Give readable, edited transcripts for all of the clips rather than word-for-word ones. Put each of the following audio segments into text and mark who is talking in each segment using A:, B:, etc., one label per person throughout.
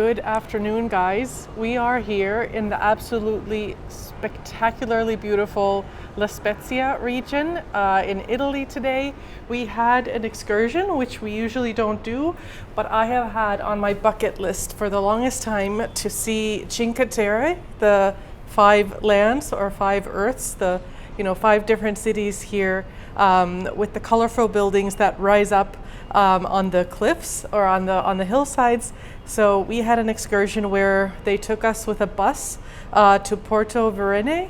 A: Good afternoon, guys. We are here in the absolutely spectacularly beautiful La Spezia region in Italy today. We had an excursion, which we usually don't do, but I have had on my bucket list for the longest time to see Cinque Terre, the 5 lands or 5 earths, the 5 different cities here with the colorful buildings that rise up on the cliffs or on the hillsides. So we had an excursion where they took us with a bus to Porto Verene,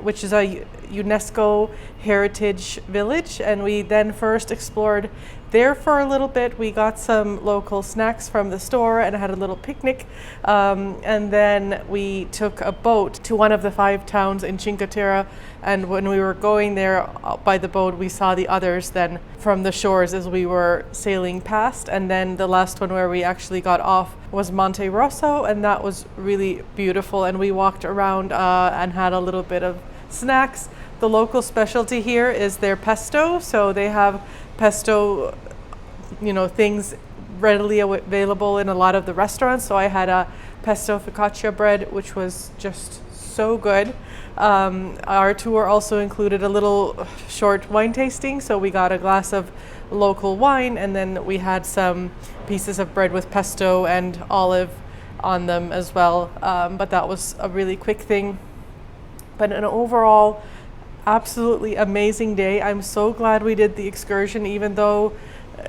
A: which is a UNESCO heritage village, and we then first explored there for a little bit. We got some local snacks from the store and had a little picnic, and then we took a boat to one of the 5 towns in Cinque Terre, and when we were going there by the boat, we saw the others then from the shores as we were sailing past. And then the last one where we actually got off was Monte Rosso, and that was really beautiful, and we walked around and had a little bit of snacks. The local specialty here is their pesto, so they have pesto things readily available in a lot of the restaurants. So I had a pesto focaccia bread, which was just so good. Our tour also included a little short wine tasting, so we got a glass of local wine, and then we had some pieces of bread with pesto and olive on them as well, but that was a really quick thing. But an overall absolutely amazing day. I'm so glad we did the excursion, even though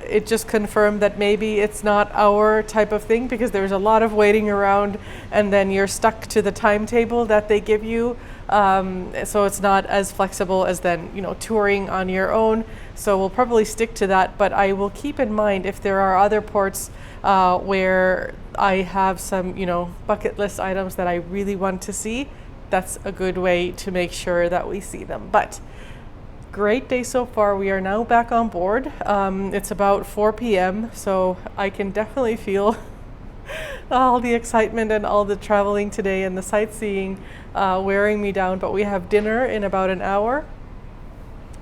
A: it just confirmed that maybe it's not our type of thing, because there's a lot of waiting around and then you're stuck to the timetable that they give you. So it's not as flexible as then, touring on your own. So we'll probably stick to that, but I will keep in mind if there are other ports where I have some, bucket list items that I really want to see. That's a good way to make sure that we see them. But great day so far. We are now back on board. It's about 4 p.m. so I can definitely feel all the excitement and all the traveling today and the sightseeing wearing me down. But we have dinner in about an hour,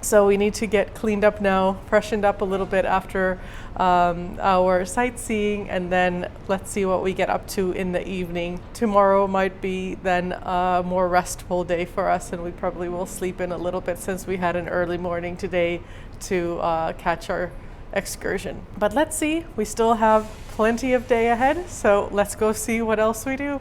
A: so we need to get cleaned up now, freshened up a little bit after our sightseeing, and then let's see what we get up to in the evening. Tomorrow might be then a more restful day for us, and we probably will sleep in a little bit since we had an early morning today to catch our excursion. But let's see, we still have plenty of day ahead, so let's go see what else we do.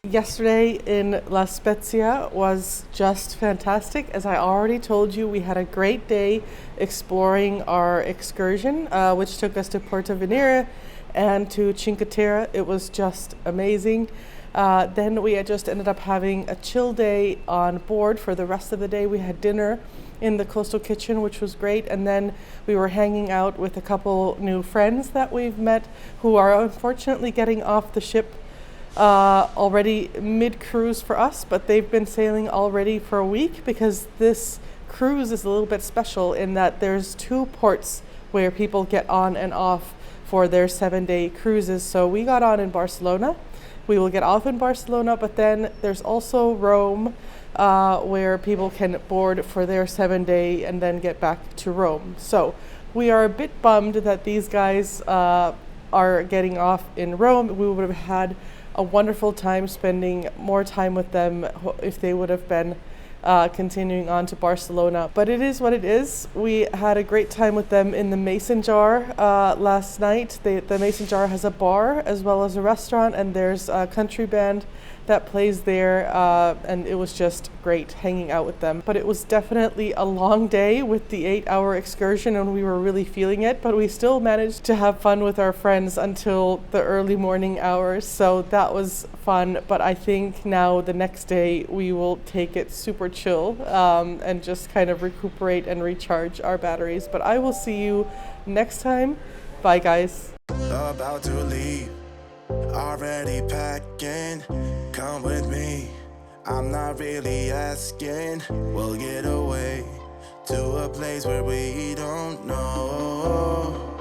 A: Yesterday in La Spezia was just fantastic. As I already told you, we had a great day exploring our excursion, which took us to Porto Venere and to Cinque Terre. It was just amazing. Then we had just ended up having a chill day on board for the rest of the day. We had dinner in the coastal kitchen, which was great, and then we were hanging out with a couple new friends that we've met who are unfortunately getting off the ship already mid-cruise for us, but they've been sailing already for a week, because this cruise is a little bit special in that there's 2 ports where people get on and off for their 7-day cruises. So we got on in Barcelona, we will get off in Barcelona, but then there's also Rome, where people can board for their 7-day and then get back to Rome. So we are a bit bummed that these guys are getting off in Rome. We would have had a wonderful time spending more time with them if they would have been continuing on to Barcelona. But it is what it is. We had a great time with them in the Mason Jar last night. The Mason Jar has a bar as well as a restaurant, and there's a country band that plays there, and it was just great hanging out with them. But it was definitely a long day with the 8-hour excursion, and we were really feeling it, but we still managed to have fun with our friends until the early morning hours, so that was fun. But I think now the next day we will take it super chill and just kind of recuperate and recharge our batteries. But I will see you next time. Bye guys.
B: About to leave, already packing. Come with me, I'm not really asking. We'll get away to a place where we don't know.